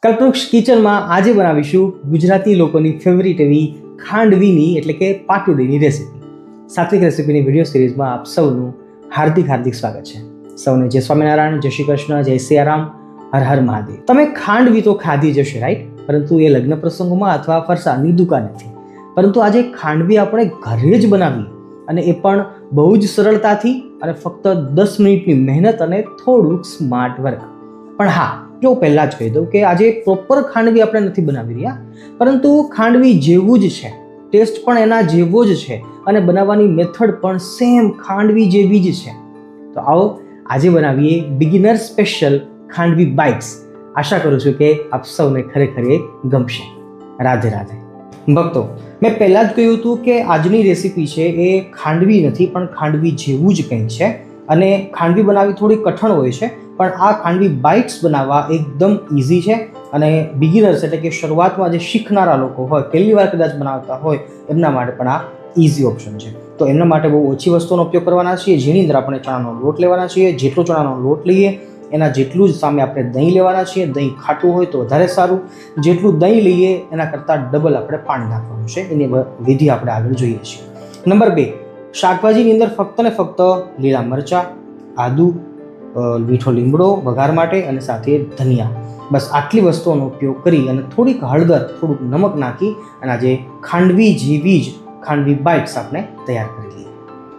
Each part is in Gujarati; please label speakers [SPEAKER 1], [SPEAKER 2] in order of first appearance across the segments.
[SPEAKER 1] કલ્પવૃક્ષ કિચનમાં આજે બનાવીશું ગુજરાતી લોકોની ફેવરિટ એવી ખાંડવીની એટલે કે પાટુડીની રેસીપી. સાત્વિક રેસીપીની વિડીયો સિરીઝમાં આપ સૌનું હાર્દિક સ્વાગત છે. સૌને જય સ્વામિનારાયણ, જય શ્રી કૃષ્ણ, જય સિયારામ, હર હર મહાદેવ. તમે ખાંડવી તો ખાધી જશે રાઈટ, પરંતુ એ લગ્ન પ્રસંગોમાં અથવા ફરસાણની દુકાનેથી. પરંતુ આજે ખાંડવી આપણે ઘરે જ બનાવીએ અને એ પણ બહુ જ સરળતાથી અને ફક્ત 10 મિનિટની મહેનત અને થોડુંક સ્માર્ટ વર્ક. પણ હા, જો પહેલાં જ કહી દઉં કે આજે પ્રોપર ખાંડવી આપણે નથી બનાવી રહ્યા, પરંતુ ખાંડવી જેવું જ છે, ટેસ્ટ પણ એના જેવો જ છે અને બનાવવાની મેથડ પણ સેમ ખાંડવી જેવી જ છે. તો આવો આજે બનાવીએ બિગિનર સ્પેશિયલ ખાંડવી બાઇટ્સ. આશા કરું છું કે આપ સૌને ખરેખર એ ગમશે. રાધે રાધે. ભક્તો, મેં પહેલાં જ કહ્યું હતું કે આજની રેસીપી છે એ ખાંડવી નથી પણ ખાંડવી જેવું જ કંઈક છે અને ખાંડવી બનાવવી થોડી કઠણ હોય છે, પણ આ ખાંડવી બાઇટ્સ બનાવવા એકદમ ઇઝી છે અને બિગિનર્સ એટલે કે શરૂઆતમાં જે શીખનારા લોકો હોય, પહેલી વાર કદાચ બનાવતા હોય, એમના માટે પણ આ ઇઝી ઓપ્શન છે. તો એમના માટે બહુ ઓછી વસ્તુનો ઉપયોગ કરવાના છીએ, જેની અંદર આપણે ચણાનો લોટ લેવાના છીએ. જેટલો ચણાનો લોટ લઈએ એના જેટલું જ સામે આપણે દહીં લેવાના છીએ. દહીં ખાટું હોય તો વધારે સારું. જેટલું દહીં લઈએ એના કરતાં ડબલ આપણે પાણી નાખવાનું છે. એની વિધિ આપણે આગળ જોઈએ છીએ. નંબર 2, શાકભાજીની અંદર ફક્ત ને ફક્ત લીલા મરચાં, આદુ, મીઠો લીમડો વઘાર માટે અને સાથે ધનિયા, બસ આટલી વસ્તુઓનો ઉપયોગ કરી અને થોડીક હળદર, થોડુંક નમક નાખી અને આજે ખાંડવી જેવી જ ખાંડવી બાઇટ્સ આપણે તૈયાર કરી લઈએ.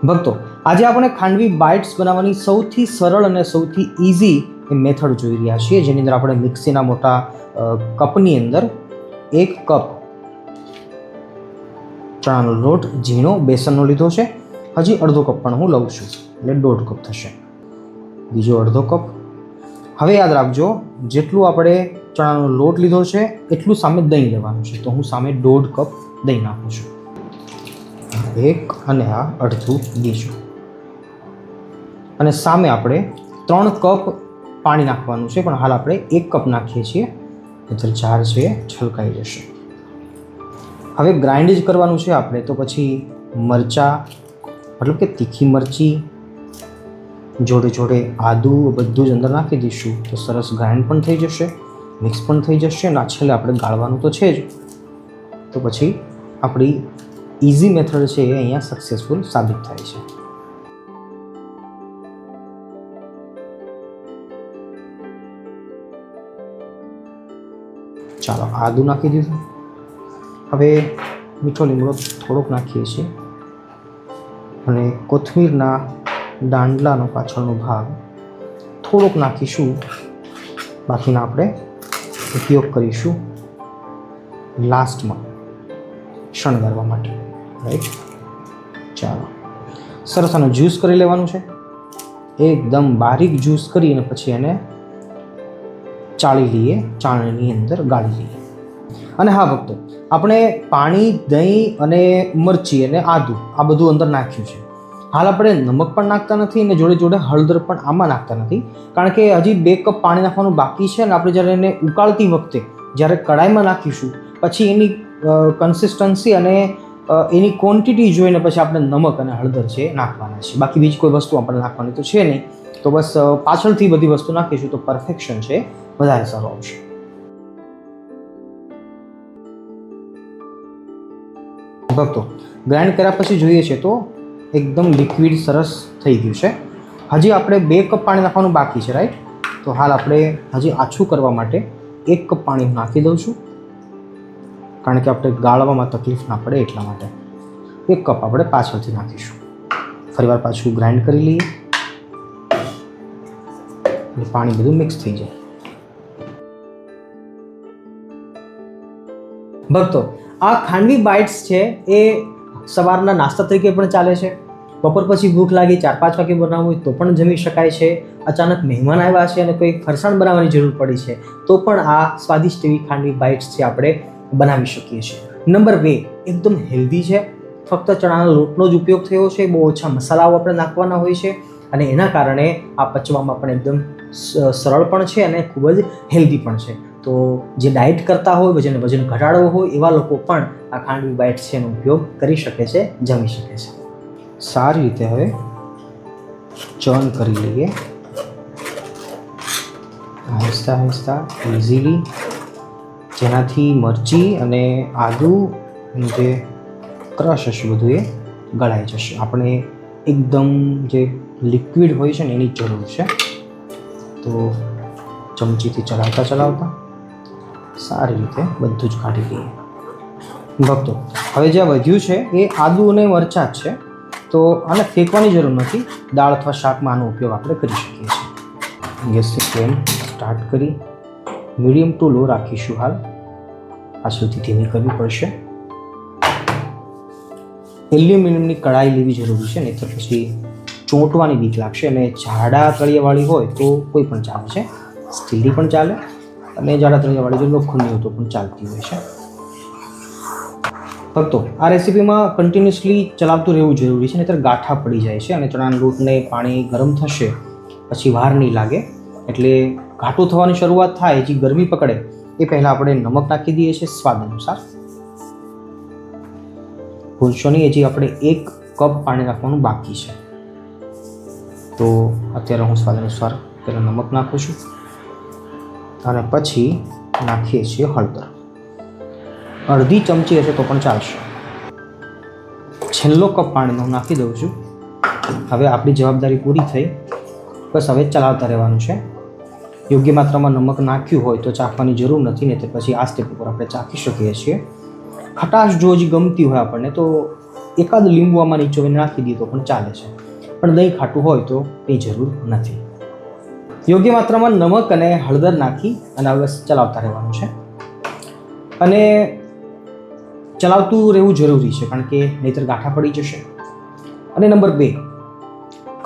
[SPEAKER 1] ભક્તો, આજે આપણે ખાંડવી બાઇટ્સ બનાવવાની સૌથી સરળ અને સૌથી ઇઝી મેથડ જોઈ રહ્યા છીએ, જેની અંદર આપણે મિક્સીના મોટા કપની અંદર 1 કપ ચણાનો લોટ ઝીણો બેસનનો લીધો છે. હજી અડધો કપ પણ હું લઉં છું, એટલે 1.5 કપ થશે. બીજો અડધો કપ. હવે યાદ રાખજો, જેટલું આપણે ચણાનો લોટ લીધો છે એટલું સામે દહીં લેવાનું છે, તો હું સામે 1.5 કપ દહીં નાખું છું. 1 અને આ અડધું બીજું. અને સામે આપણે 3 કપ પાણી નાખવાનું છે, પણ હાલ આપણે 1 કપ નાખીએ છીએ, એટલે જાર છે છલકાઈ જશે. હવે ગ્રાઇન્ડ જ કરવાનું છે આપણે, તો પછી મરચાં મતલબ કે તીખી મરચી જોડે જોડે આદુ બધું જ અંદર નાખી દઈશું, તો સરસ ગ્રાઇન્ડ પણ થઈ જશે, મિક્સ પણ થઈ જશે અને છેલ્લે આપણે ગાળવાનું તો છે જ. તો પછી આપણી ઇઝી મેથડ છે એ અહીંયા સક્સેસફુલ સાબિત થાય છે. ચાલો, આદુ નાખી દીધું. હવે મીઠો લીમડો થોડોક નાખીએ છીએ અને કોથમીરના દાંડલાનો પાછળનો ભાગ થોડોક નાખીશું. બાકીના આપણે ઉપયોગ કરીશું લાસ્ટમાં શણગારવા માટે, રાઈટ. ચાલો, સરસ આનો જ્યુસ કરી લેવાનું છે. એકદમ બારીક જ્યુસ કરી અને પછી એને ચાળી લઈએ, ચાળણીની અંદર ગાળી લઈએ. અને હા ભક્તો, આપણે પાણી, દહીં અને મરચી અને આદુ આ બધું અંદર નાખ્યું છે. હાલ આપણે નમક પણ નાખતા નથી અને જોડે જોડે હળદર પણ આમાં નાખતા નથી, કારણ કે હજી 2 કપ પાણી નાખવાનું બાકી છે અને આપણે જ્યારે એને ઉકાળતી વખતે જ્યારે કડાઈમાં નાખીશું પછી એની કન્સિસ્ટન્સી અને એની ક્વોન્ટિટી જોઈને પછી આપણે નમક અને હળદર છે નાખવાના છે. બાકી બીજી કોઈ વસ્તુ આપણે નાખવાની તો છે નહીં, તો બસ પાછળથી બધી વસ્તુ નાખીશું તો પરફેક્શન છે વધારે સારું આવશે. ભક્તો, ગ્રાઇન્ડ કર્યા પછી જોઈએ છે તો એકદમ લિક્વિડ સરસ થઈ ગયું છે. હજી આપણે 2 કપ પાણી નાખવાનું બાકી છે, રાઈટ. તો હાલ આપણે હજી આછું કરવા માટે 1 કપ પાણી નાખી દઉં છું, કારણ કે આપણે ગાળવામાં તકલીફ ના પડે એટલા માટે. 1 કપ આપણે પાછળથી નાખીશું. ફરીવાર પાછું ગ્રાઇન્ડ કરી લઈએ એટલે પાણી બધું મિક્સ થઈ જાય. ભક્તો, આ ખાંડવી બાઇટ્સ છે એ સવારના નાસ્તા તરીકે પણ ચાલે છે. બપોર પછી ભૂખ લાગી 4-5 વાગે બનાવવું હોય તો પણ જમી શકાય છે. અચાનક મહેમાન આવ્યા છે અને કોઈ ફરસાણ બનાવવાની જરૂર પડી છે તો પણ આ સ્વાદિષ્ટ એવી ખાંડવી બાઇટ્સ છે આપણે બનાવી શકીએ છીએ. નંબર 2, એકદમ હેલ્ધી છે. ફક્ત ચણાના લોટનો જ ઉપયોગ થયો છે, બહુ ઓછા મસાલાઓ આપણે નાખવાના હોય છે અને એના કારણે આ પચવામાં પણ એકદમ સરળ પણ છે અને ખૂબ જ હેલ્ધી પણ છે. તો જે ડાયટ કરતા હોય, જેને વજન ઘટાડવો હોય એવા લોકો પણ આ ખાંડવી બાઇટ્સ છે એનો ઉપયોગ કરી શકે છે, જમી શકે છે. સારી રીતે હવે ચર્ન કરી લઈએ, આહિસ્તા આહિસ્તા ઇઝીલી જેનાથી મરચી અને આદુનું જે ક્રશ હશે બધું એ ગળાઈ જશે. આપણે એકદમ જે લિક્વિડ હોય છે ને એની જરૂર છે. તો ચમચીથી ચલાવતા સારી રીતે બધું જ કાઢી લઈએ. ભક્તો, હવે જે વધ્યું છે એ આદુ અને મરચાં જ છે, તો આને ફેંકવાની જરૂર નથી. દાળ અથવા શાકમાં આનો ઉપયોગ આપણે કરી શકીએ છીએ. ગેસની ફ્લેમ સ્ટાર્ટ કરી મીડિયમ ટુ લો રાખીશું. હાલ પાછળથી ધીમી કરવી પડશે. એલ્યુમિનિયમની કઢાઈ લેવી જરૂરી છે, નહીં તો પછી ચોંટવાની બીક લાગશે. અને જાડા તળિયાવાળી હોય તો કોઈ પણ ચાલે છે, સ્ટીલની પણ ચાલે, અને જાડા તળિયાવાળી જો લોખંડની હોય તો પણ ચાલતી હોય છે. ભક્તો, આ રેસીપીમાં કન્ટિન્યુઅસલી ચલાવતું રહેવું જરૂરી છે, નહીંતર ગાંઠા પડી જાય છે. અને ચણાના લોટને પાણી ગરમ થશે પછી વાર નહીં લાગે. એટલે ઘાટું થવાની શરૂઆત થાય, જે ગરમી પકડે એ પહેલાં આપણે નમક નાખી દઈએ છીએ સ્વાદ અનુસાર. ભૂલશો નહીં, હજી આપણે 1 કપ પાણી નાખવાનું બાકી છે. તો અત્યારે હું સ્વાદ અનુસાર પહેલાં નમક નાખું છું અને પછી નાખીએ છીએ હળદર. અડધી ચમચી હશે તો પણ ચાલશે. છેલ્લો કપ પાણી હું નાખી દઉં છું. હવે આપણી જવાબદારી પૂરી થઈ. બસ હવે ચલાવતા રહેવાનું છે. યોગ્ય માત્રામાં નમક નાખ્યું હોય તો ચાખવાની જરૂર નથી, નહીં તો પછી આ સ્ટેપ ઉપર આપણે ચાખી શકીએ છીએ. ખટાશ જો હજી ગમતી હોય આપણને તો એકાદ લીંબુ આમાં નીચોવીને નાખી દઈએ તો પણ ચાલે છે, પણ દહીં ખાટું હોય તો એ જરૂર નથી. યોગ્ય માત્રામાં નમક અને હળદર નાખી અને હવે ચલાવતા રહેવાનું છે. અને ચલાવતું રહેવું જરૂરી છે, કારણ કે નહીંતર ગાંઠા પડી જશે. અને નંબર 2,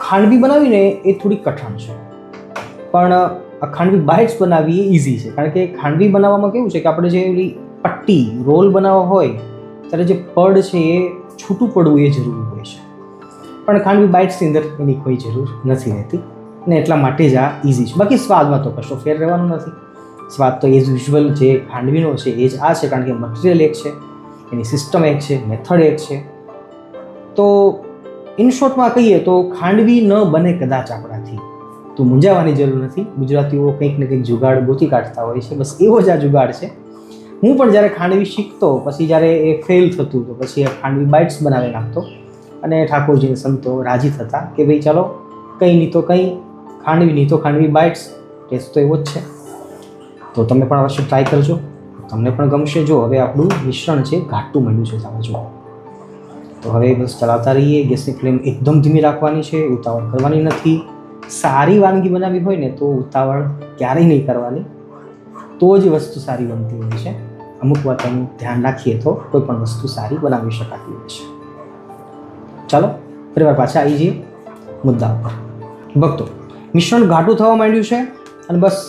[SPEAKER 1] ખાંડવી બનાવીને એ થોડી કઠણ છે, પણ આ ખાંડવી બાઇટ્સ બનાવવી એ ઇઝી છે. કારણ કે ખાંડવી બનાવવામાં કેવું છે કે આપણે જે પટ્ટી રોલ બનાવવા હોય ત્યારે જે પડ છે એ છૂટું પડવું એ જરૂરી હોય છે, પણ ખાંડવી બાઇટ્સની અંદર એની કોઈ જરૂર નથી રહેતી. અને એટલા માટે જ આ ઇઝી છે. બાકી સ્વાદમાં તો કશો ફેર રહેવાનો નથી. સ્વાદ તો એઝ યુઝ્યુઅલ જે ખાંડવીનો છે એ જ આ છે, કારણ કે મટીરિયલ એક છે, એની સિસ્ટમ એક છે, મેથડ એક છે. તો ઇન શોર્ટમાં કહીએ તો ખાંડવી ન બને કદાચ આપણાથી તો મૂંઝાવાની જરૂર નથી. ગુજરાતીઓ કંઈક ને કંઈક જુગાડ ગોતી કાઢતા હોય છે, બસ એવો જ આ જુગાડ છે. હું પણ જ્યારે ખાંડવી શીખતો, પછી જ્યારે એ ફેલ થતું તો પછી ખાંડવી બાઇટ્સ બનાવી નાખતો અને ઠાકોરજીને સંતો રાજી થતા કે ભાઈ ચાલો કંઈ નહીં તો કંઈ, ખાંડવી નહીં તો ખાંડવી બાઇટ્સ, ટેસ્ટ તો એવો જ છે. તો તમે પણ અવશ્ય ટ્રાય કરજો, તમને પણ ગમશે. જો હવે આપણું મિશ્રણ છે ઘાટું મળ્યું છે, તમે જુઓ. તો હવે બસ ચલાવતા રહીએ. ગેસની ફ્લેમ એકદમ ધીમી રાખવાની છે, ઉતાવળ કરવાની નથી. સારી વાનગી બનાવવી હોય ને તો ઉતાવળ ક્યારેય નહીં કરવાની, તો જ વસ્તુ સારી બનતી હોય છે. અમુક વાતનું ધ્યાન રાખીએ તો કોઈ પણ વસ્તુ સારી બનાવી શકાતી હોય છે. ચાલો ફરીવાર પાછા આવી જઈએ મુદ્દા ઉપર. ભક્તો, મિશ્રણ ઘાટું થવા માંડ્યું છે અને બસ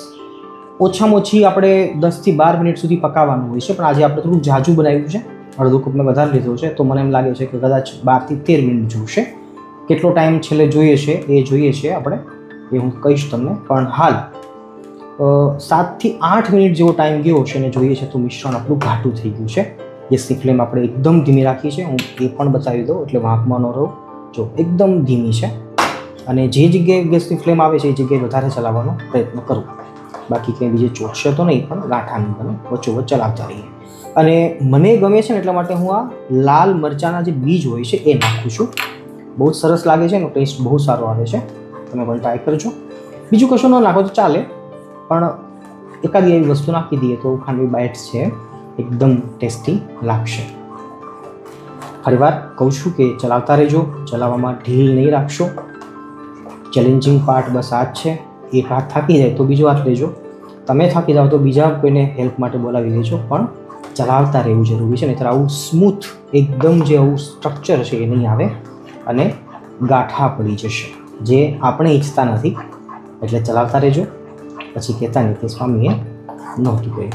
[SPEAKER 1] ઓછામાં ઓછી આપણે 10 થી 12 મિનિટ સુધી પકાવવાનું હોય છે. પણ આજે આપણે થોડું જાજુ બનાવ્યું છે, અડધો કપ મેં વધારે લીધો છે, તો મને એમ લાગે છે કે કદાચ 12 થી 13 મિનિટ જોઈશે. કેટલો ટાઈમ છેલ્લે જોઈએ છે એ જોઈએ છે આપણે, એ હું કહીશ તમને. પણ હાલ 7 થી 8 મિનિટ જેવો ટાઈમ ગયો છે અને જોઈએ છે તો મિશ્રણ આપણું ઘાટું થઈ ગયું છે. ગેસની ફ્લેમ આપણે એકદમ ધીમી રાખી છે. હું એ પણ બતાવી દઉં એટલે વાંકમાં ન રહો. જો એકદમ ધીમી છે, અને જે જગ્યાએ ગેસની ફ્લેમ આવે છે એ જગ્યાએ વધારે ચલાવવાનો પ્રયત્ન કરું. બાકી કંઈ બીજે ચોટશે તો નહીં, પણ ગાંઠા નહીં બને, વચ્ચોવચ્ચ ચલાવતા રહીએ. અને મને ગમે છે ને એટલા માટે હું આ લાલ મરચાંના જે બીજ હોય છે એ નાખું છું. બહુ જ સરસ લાગે છે, એનો ટેસ્ટ બહુ સારો આવે છે. તમે પણ ટ્રાય કરજો. બીજું કશું ન નાખો તો ચાલે, પણ એકાદી એવી વસ્તુ નાખી દઈએ તો ખાંડવી બાઇટ્સ છે એકદમ ટેસ્ટી લાગશે. ફરીવાર કહું છું કે ચલાવતા રહેજો, ચલાવવામાં ઢીલ નહીં રાખશો. ચેલેન્જિંગ પાર્ટ બસ આ જ છે. એક હાથ થાકી જાય તો બીજો હાથ લેજો, તમે થાકી જાઓ તો બીજા કોઈને હેલ્પ માટે બોલાવી લેજો, પણ ચલાવતા રહેવું જરૂરી છે. નહીંતર આવું સ્મૂથ એકદમ જે આવું સ્ટ્રક્ચર છે એ નહીં આવે અને ગાંઠા પડી જશે, જે આપણે ઈચ્છતા નથી. એટલે ચલાવતા રહેજો, પછી કહેતા નહીં કે સ્વામીએ નહોતું કહ્યું.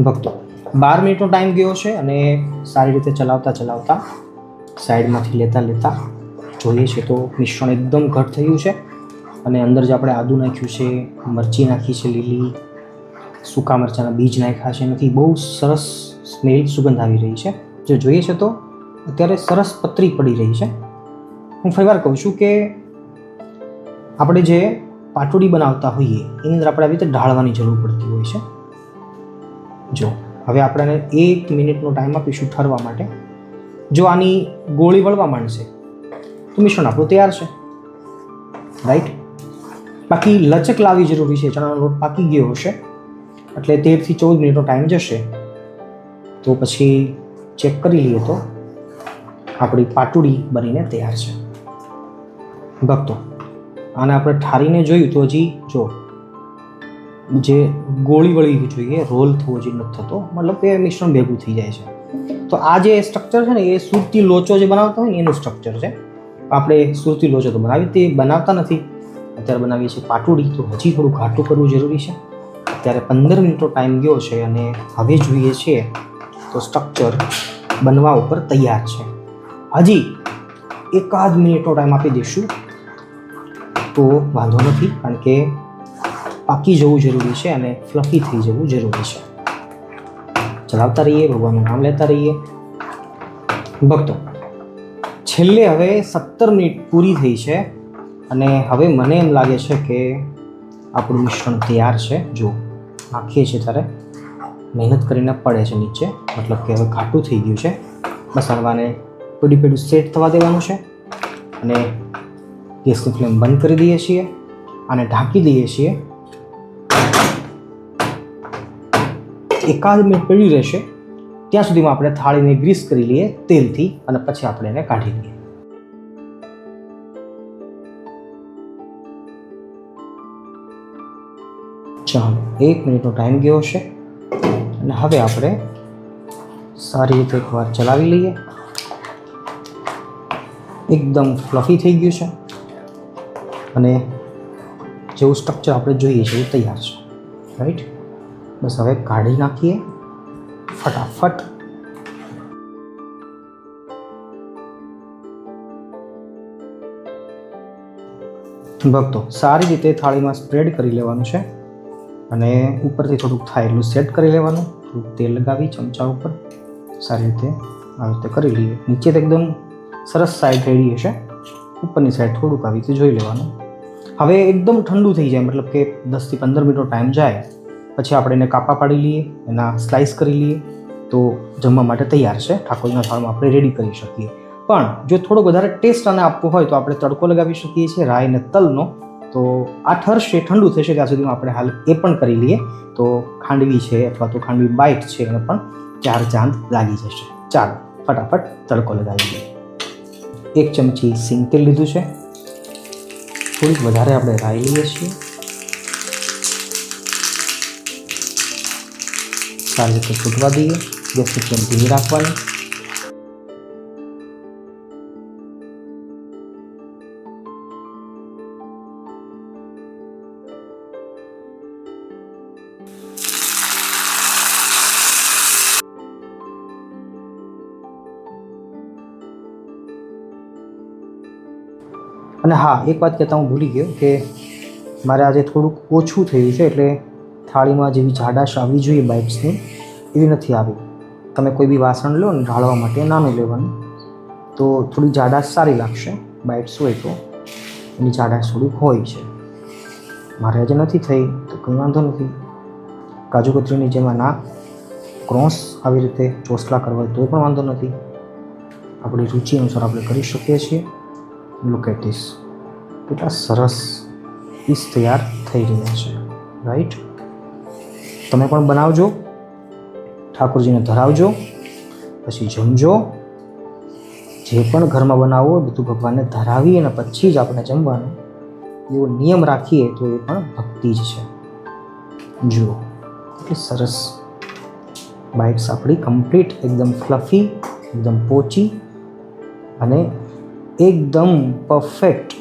[SPEAKER 1] ભક્તો, 12 મિનિટનો ટાઈમ ગયો છે અને સારી રીતે ચલાવતા ચલાવતા સાઈડમાંથી લેતા જોઈએ છે તો મિશ્રણ એકદમ ઘટ થયું છે. અને અંદર જે આપણે આદું નાખ્યું છે, મરચી નાખી છે લીલી, સૂકા મરચાંના બીજ નાખ્યા છે, એનાથી બહુ સરસ સ્મેલ સુગંધ આવી રહી છે. જો જોઈએ છે તો અત્યારે સરસ પતરી પડી રહી છે. હું ફરીવાર કહું છું કે આપણે જે પાટોડી બનાવતા હોઈએ એની અંદર આપણે આવી રીતે ઢાળવાની જરૂર પડતી હોય છે. જો હવે આપણે 1 મિનિટનો ટાઈમ આપીશું ઠરવા માટે. જો આની ગોળી વળવા માંડશે તો મિશ્રણ આપણું તૈયાર છે, રાઈટ. બાકી લચક લાવવી જરૂરી છે. ચણાનો લોટ પાકી ગયો હશે એટલે 13 થી 14 મિનિટનો ટાઈમ જશે તો પછી ચેક કરી લઈએ તો આપણી પાટોડી બનીને તૈયાર છે. ભક્તો, આને આપણે ઠારીને જોયું તો હજી જો જે ગોળી વળવી જોઈએ, રોલ થવો જોઈએ નથી થતો, મતલબ કે મિશ્રણ ભેગું થઈ જાય છે. તો આ જે સ્ટ્રક્ચર છે ને એ સુરતી લોચો જે બનાવતા હોય ને એનું સ્ટ્રક્ચર છે. આપણે સુરતી લોચો તો બનાવતા નથી, અત્યારે બનાવીએ છીએ પાટોડી, તો હજી થોડું ઘાટું કરવું જરૂરી છે. અત્યારે 15 મિનિટનો ટાઈમ ગયો છે અને હવે જોઈએ છીએ તો સ્ટ્રક્ચર બનવા ઉપર તૈયાર છે. હજી 1 મિનિટનો ટાઈમ આપી દઈશું તો વાંધો નથી, કારણ કે પાકી જવું જરૂરી છે અને ફ્લફી થઈ જવું જરૂરી છે. ચલાવતા રહીએ, ભગવાનનું નામ લેતા રહીએ. ભક્તો, છેલ્લે હવે 17 મિનિટ પૂરી થઈ છે અને હવે મને એમ લાગે છે કે આપણું મિશ્રણ તૈયાર છે. જો નાખીએ છીએ ત્યારે મહેનત કરીને પડે છે નીચે, મતલબ કે હવે ઘાટું થઈ ગયું છે. બસ હળવાને પેડું સેટ થવા દેવાનું છે અને ગેસની ફ્લેમ બંધ કરી દઈએ છીએ અને ઢાંકી દઈએ છીએ. 1 મિનિટ પડ્યું રહેશે ત્યાં સુધીમાં આપણે થાળીને ગ્રીસ કરી લઈએ તેલથી અને પછી આપણે એને કાઢી લઈએ. ચાલો, 1 મિનિટનો ટાઈમ ગયો છે અને હવે આપણે સારી રીતે એકવાર ચલાવી લઈએ. એકદમ ફ્લફી થઈ ગયું છે અને જેવું સ્ટ્રક્ચર આપણે જોઈએ છે એવું તૈયાર છે, રાઈટ. બસ હવે કાઢી નાખીએ ફટાફટ. ભક્તો, સારી રીતે થાળીમાં સ્પ્રેડ કરી લેવાનું છે અને ઉપરથી થોડુંક થાય એટલું સેટ કરી લેવાનું. થોડુંક તેલ લગાવી ચમચા ઉપર સારી રીતે આવી રીતે કરી લઈએ. નીચે તો એકદમ સરસ સાઈડ રેડી હશે, ઉપરની સાઈડ થોડુંક આવી રીતે જોઈ લેવાનું. હવે એકદમ ઠંડુ થઈ જાય, મતલબ કે 10 થી 15 મિનિટનો ટાઈમ જાય પછી આપણે એને કાપા પાડી લઈએ, એના સ્લાઇસ કરી લઈએ તો જમવા માટે તૈયાર છે. ઠાકોરના થાળમાં આપણે રેડી કરી શકીએ. પણ જો થોડો વધારે ટેસ્ટ આને આપવો હોય તો આપણે તડકો લગાવી શકીએ છીએ રાઈ અને તલનો. તો આ ઠરશે, ઠંડુ થશે ત્યાં સુધીમાં આપણે હાલ એ પણ કરી લઈએ તો ખાંડવી છે અથવા તો ખાંડવી બાઈટ છે એને પણ 4 ચાંદ લાગી જશે. ચાલો ફટાફટ તડકો લગાવી દઈએ. 1 ચમચી સિંગ તેલ લીધું છે, થોડીક વધારે આપણે રાઈ લઈએ છીએ. સારી રીતે ફૂટવા દઈએ. ગેસની ફ્લેમ ધીમી રાખવાની. અને હા, એક વાત કહેતા હું ભૂલી ગયો કે મારે આજે થોડુંક ઓછું થયું છે, એટલે થાળીમાં જેવી જાડાશ આવવી જોઈએ બાઇટ્સની એવી નથી આવી. તમે કોઈ બી વાસણ લો ને ઢાળવા માટે નાનું લેવાનું તો થોડી જાડાશ સારી લાગશે. બાઇટ્સ હોય તો એની જાડાશ થોડીક હોય છે. મારે આજે નથી થઈ તો કંઈ વાંધો નથી. કાજુ કતરીની જેમ ના ક્રોસ આવી રીતે ચોસલા કરવા હોય તો પણ વાંધો નથી. આપણી રુચિ અનુસાર આપણે કરી શકીએ છીએ. લુક એટ ધીસ, કેટલા સરસ પીસ તૈયાર થઈ રહ્યા છે, રાઈટ. તમે પણ બનાવજો, ઠાકોરજીને ધરાવજો, પછી જમજો. જે પણ ઘરમાં બનાવવું હોય બધું ભગવાનને ધરાવી અને પછી જ આપણે જમવાનું, એવો નિયમ રાખીએ તો એ પણ ભક્તિ જ છે. જુઓ કેટલી સરસ બાઇટ્સ આપણી કમ્પ્લીટ, એકદમ ફ્લફી, એકદમ પોચી અને એકદમ પરફેક્ટ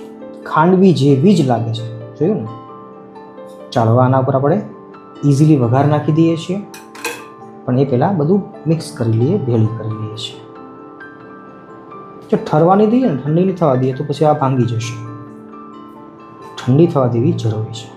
[SPEAKER 1] ખાંડવી જેવી જ લાગે છે. જોયું ને? ચાલો આના ઉપર આપણે ઇઝીલી વઘાર નાખી દઈએ છીએ, પણ એ પહેલાં બધું મિક્સ કરી લઈએ, ભેળી કરી લઈએ છીએ. જો ઠરવાની દઈએ ને, ઠંડી નહીં થવા દઈએ તો પછી આ ભાંગી જશે. ઠંડી થવા દેવી જરૂરી છે.